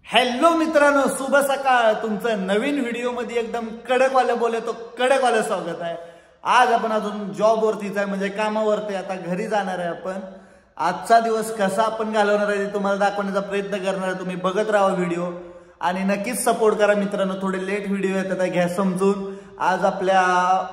Hello मित्रांनो, शुभ सकाळ. तुमचं नवीन व्हिडिओ मध्ये एकदम कडकवालं बोलतो, कडकवालं स्वागत आहे. आज आपण अजून जॉब वरतीच आहे, म्हणजे कामावरती. आता घरी जाणार आहे आपण. आजचा दिवस कसा आपण घालवणार आहे तुम्हाला दाखवण्याचा प्रयत्न करणार आहे. तुम्ही बघत राहा व्हिडिओ आणि नक्कीच सपोर्ट करा मित्रांनो. थोडे लेट व्हिडिओ येतात, घ्या समजून. आज आपल्या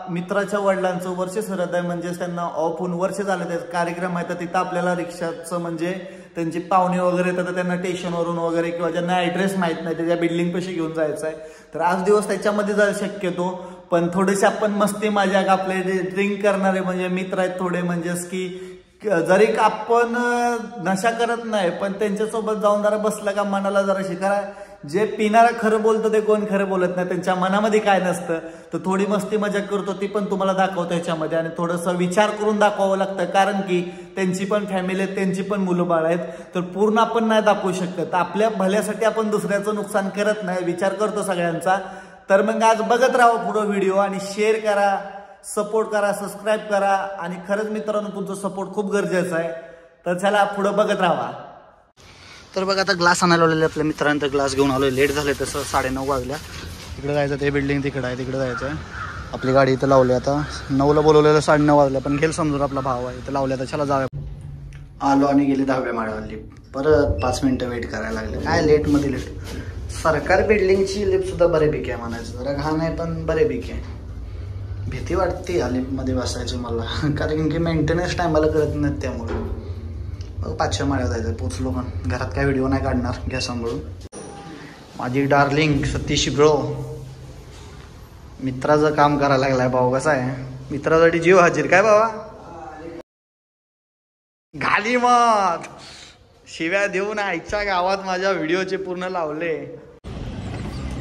मित्राच्या वडिलांचं वर्ष सरत आहे, म्हणजे त्यांना ऑफ होऊन वर्ष झालं. त्याचा कार्यक्रम आहे, तर तिथं आपल्याला रिक्षाचं म्हणजे त्यांची पाहुणे वगैरे येतात, त्यांना स्टेशनवरून वगैरे किंवा ज्यांना ऍड्रेस माहित नाही त्याच्या बिल्डिंग पाशी घेऊन जायचं आहे. तर आज दिवस त्याच्यामध्ये जायला शक्यतो. पण थोडेसे आपण मस्ती मजाक आपले जे ड्रिंक करणारे म्हणजे मित्र आहेत थोडे, म्हणजेच की जरी आपण नशा करत नाही पण त्यांच्यासोबत जाऊन जरा बसलं का मनाला जरा शिकारा. जे पिणारा खरं बोलतं ते कोण खरं बोलत नाही, त्यांच्या मनामध्ये काय नसतं. तर थोडी मस्ती मजाक करतो ती पण तुम्हाला दाखवतो याच्यामध्ये. आणि थोडंसं विचार करून दाखवावं लागतं, कारण की त्यांची पण फॅमिली आहे, त्यांची पण मुलं बाळ आहेत. तर पूर्ण आपण नाही दाखवू शकत. आपल्या भल्यासाठी आपण दुसऱ्याचं नुकसान करत नाही, विचार करतो सगळ्यांचा. तर मग आज बघत राहा पुढे व्हिडिओ आणि शेअर करा, सपोर्ट करा, सबस्क्राईब करा. आणि खरंच मित्रांनो तुमचं सपोर्ट खूप गरजेचं आहे. तर चला पुढे बघत राहा. तर बघा आता ग्लास आणायला आलेले आपल्या मित्रांनी, ग्लास घेऊन आलो. लेट झाले तसं 9:30 वाजल्या. तिकडे जायचं, ते बिल्डिंग तिकडे आहे, तिकडे जायचं आहे. आपली गाडी इथं लावली. आता 9ला बोलवलेलं 9:30 वाजल्या, पण गेल समजून आपला भाव आहे इथं लावल्या. तर चला जाऊया. आलो आणि गेली 10व्या माळ्यावरली. परत 5 मिनिटं वेट करायला लागले. काय लेटमध्ये लेट. सरकारी बिल्डिंगची लिफ्ट सुद्धा बऱ्यापैकी आहे म्हणायचं. जरा घाण आहे पण बऱ्यापैकी आहे. भीती वाटते या लिफ्टमध्ये बसायची मला, कारण की मेंटेनन्स टायमाला करत नाहीत. त्यामुळे मग 5व्या माळ्यावर जायचं. पोचलो पण घरात काय व्हिडिओ नाही काढणार, घ्या सांभाळून. माझी डार्लिंग सतीश ब्रो मित्राचं काम करायला लागलाय. भाऊ कसा आहे, मित्रासाठी जीव हाजीर. काय बाबा घाली मग शिव्या देऊन आईच्या गावात माझ्या व्हिडिओचे पूर्ण लावले.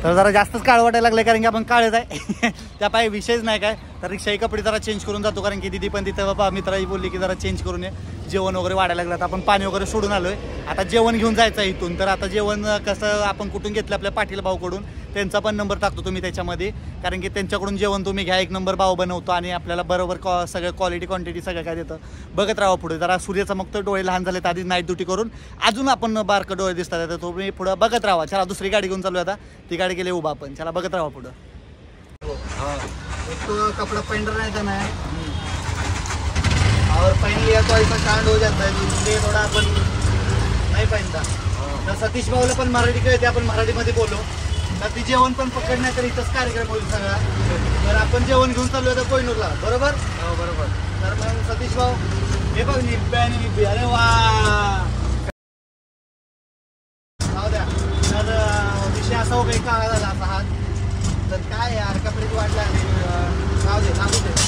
तर जरा जास्तच काळ वाटायला लागले, कारण की आपण काळच आहे. त्या पाय विषयच नाही काय. तर रिक्षाही कपडे जरा चेंज करून जातो, कारण की दिदी पण तिथं बाबा मित्राही बोलली की जरा चेंज करून ये. जेवण वगैरे वाढायला लागलं. तर आपण पाणी वगैरे सोडून आलोय. आता जेवण घेऊन जायचं आहे इथून. तर आता जेवण कसं आपण कुठून घेतलं, आपल्या पाटील भाऊकडून. त्यांचा पण नंबर टाकतो तुम्ही त्याच्यामध्ये, कारण की त्यांच्याकडून जेवण तुम्ही घ्या. एक नंबर भाव बनवतो आणि आपल्याला बरोबर सगळं क्वालिटी क्वांटिटी सगळं काय देतं. बघत राहा पुढे. जरा सूर्याचा मग तो डोळे लहान झाले, तर आधी नाईट ड्युटी करून अजून आपण बारकं डोळे दिसतात. तर तुम्ही पुढं बघत राहा. चला दुसरी गाडी घेऊन चालू आता. ती गाडी गेली उभा आपण. चला बघत राहा पुढं. तो कपड़ा पहन रहता ना और पहन लिया तो ऐसा कांड हो जाता है, इसलिए थोड़ा अपन नहीं पहनता. तर सतीश भाऊला पण मराठी कळते, आपण मराठीमध्ये बोलू. तर ती जेवण पण पकडण्यात तर इथंच कार्यक्रम होईल सगळा. तर आपण जेवण घेऊन चालू आहे कोहिनूरला, बरोबर. हो बरोबर. तर मग सतीश भाऊ हे बघ निब्बे आणि निब्बे. अरे वा जाऊ द्या. तर विषय असा हो काही काळा झाला असा हात. तर काय यार कपड्याची वाट लागली. जाऊ दे लागू दे.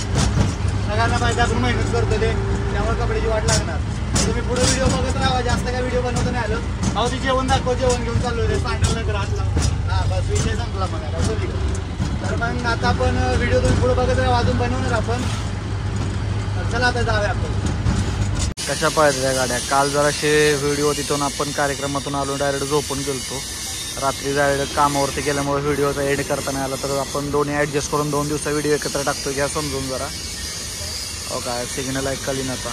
सगळ्यांना माहिती आपण मेहनत करतो ते, त्यामुळे कपड्याची वाट लागणार. तुम्ही पुढे व्हिडिओ बघत राहा. जास्त काय व्हिडिओ बनवतो नाही आलो. भाऊ ती जेवण दाखव, जेवण घेऊन चालू आहे. सांगल नगर असला हा बस विषय संपला म्हणाला. तर मग आता आपण व्हिडिओ तुम्ही पुढे बघत राहा, अजून बनवणार आपण. तर चला आता जाऊया आपण. कशा पाहिजे त्या गाड्या. काल जराशे व्हिडिओ तिथून आपण कार्यक्रमातून आलो, डायरेक्ट झोपून गेलतो. रात्री डायरेक्ट कामावरती गेल्यामुळे व्हिडिओचा एड करता नाही आला. तर आपण दोन्ही ॲडजस्ट करून 2 दिवसा व्हिडिओ एकत्र टाकतो, घ्या समजून जरा. हो काय सिग्नल आहे कलिनाचा.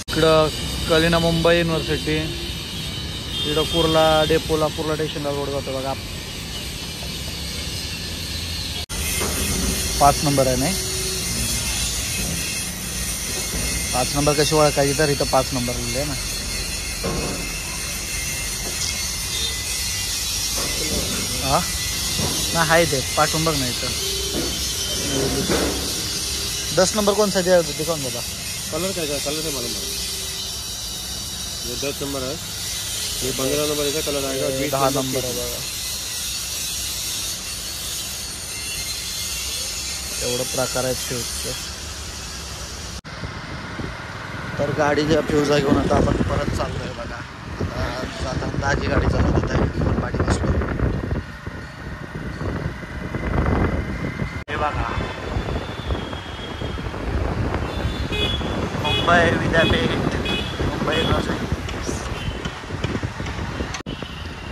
इकडं कलिना मुंबई युनिव्हर्सिटी. इकडं कुर्ला डेपोला, कुर्ला स्टेशनला रोड जातो बघा. 5 नंबर आहे नाही. 5 नंबर कशी ओळखायची, तर इथं 5 नंबर लिहिले आहे ना. हा ना आहे ते पाठवून बघ ना इथं. 10 नंबर कौन सा दिया दिखाऊन बाबा. कलर काय का कलर है मालूम है. ये 10 नंबर है, ये 15 नंबर का कलर आएगा, 10 नंबर है बघा. एवढं प्रकार आहेत फ्यूजचे. तर गाडीच्या फ्यूजा घेऊन आता आपण परत चाललोय बघा. आता ताजी गाडी चालवत आहे पाठी बसलो. हे बघा मुंबई विद्यापीठ, मुंबई युनिव्हर्सिटी.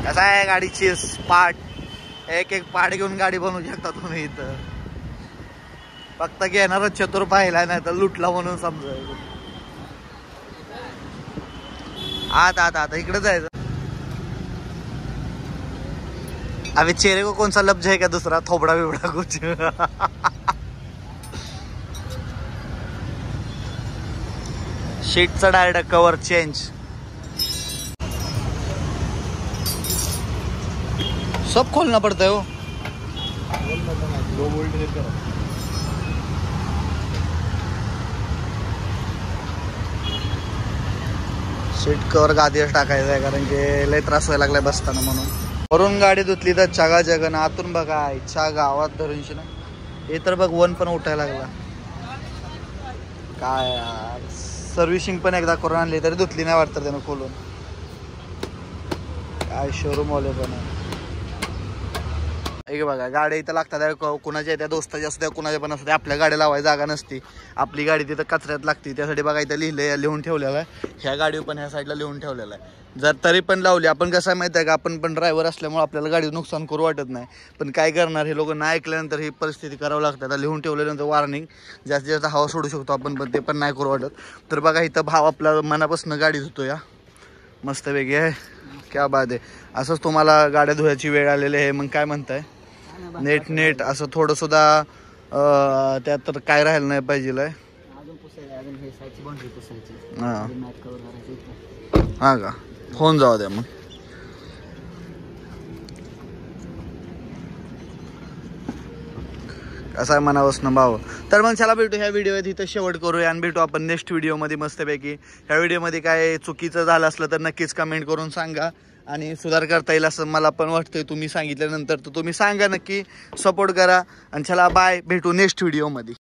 कसं आहे गाडीची पार्ट, एक एक पार्ट घेऊन गाडी बनवू शकता तुम्ही इथं. फक्त घेणारच चतुर पाहिला, नाही तर लुटला म्हणून समजायचं. आता इकडे जायचं. अबे चेहरे को कौन सा लफ्ज है क्या दूसरा, थोबड़ा बिबड़ा कुछ। शीटचा डायरेक्ट कवर चेंज, सब खोलना पड़ता है वो। सीट कवर गादीवर टाकायचं आहे कारण की लय त्रास व्हायला लागलाय बसताना म्हणून। वरून गाडी धुतली तर चगा जगन, आतून बघा इच्छा गावात धरूनशी ना, हे तर बघ वन पण उठायला लागला काय यार। सर्व्हिसिंग पण एकदा करून आणली तरी धुतली नाही वाटतं त्यानं खोलून, काय शोरूम वाले पण आहे। हे बघा गाड्या इथं लागतात, कुणाच्या त्या दोस्ताच्या असू द्या कुणाच्या पण असू द्या, आपल्या गाडी लावायची जागा नसती, आपली गाडी तिथं कचऱ्यात लागते, त्यासाठी बघा इथं लिहून ठेवलेलं आहे। ह्या गाडीवर पण ह्या साईडला लिहून ठेवलेलं आहे, जर तरी पण लावली आपण, कसं आहे माहिती आहे का, आपण पण ड्रायव्हर असल्यामुळे आपल्याला गाडीचं नुकसान करू वाटत नाही, पण काय करणार, हे लोक नाही ऐकल्यानंतर ही परिस्थिती करावं लागतं। आता लिहून ठेवल्यानंतर वॉर्निंग, जास्तीत जास्त हवा सोडू शकतो आपण, पण ते पण नाही करू वाटत। तर बघा इथं भाव आपला मनापासून गाडी धुतो या, मस्त वेगळी आहे, क्या बात आहे। असंच तुम्हाला गाड्या धुवायची वेळ आलेली आहे, मग काय म्हणताय, नेट असं थोडं सुद्धा त्यात तर काय राहिलं नाही पाहिजे। हा का, होऊन जाऊ द्या मग। कसं आहे मनापासून भाव। तर मग चला भेटू ह्या व्हिडिओ इथं शेवट करूया आणि भेटू आपण नेक्स्ट व्हिडिओमध्ये मस्तपैकी। ह्या व्हिडिओमध्ये काय चुकीचं झालं असलं तर नक्कीच कमेंट करून सांगा आणि सुधार करता येईल असं मला पण वाटतंय। तुम्ही सांगितल्यानंतर तर तुम्ही सांगा, नक्की सपोर्ट करा आणि चला बाय, भेटू नेक्स्ट व्हिडिओमध्ये।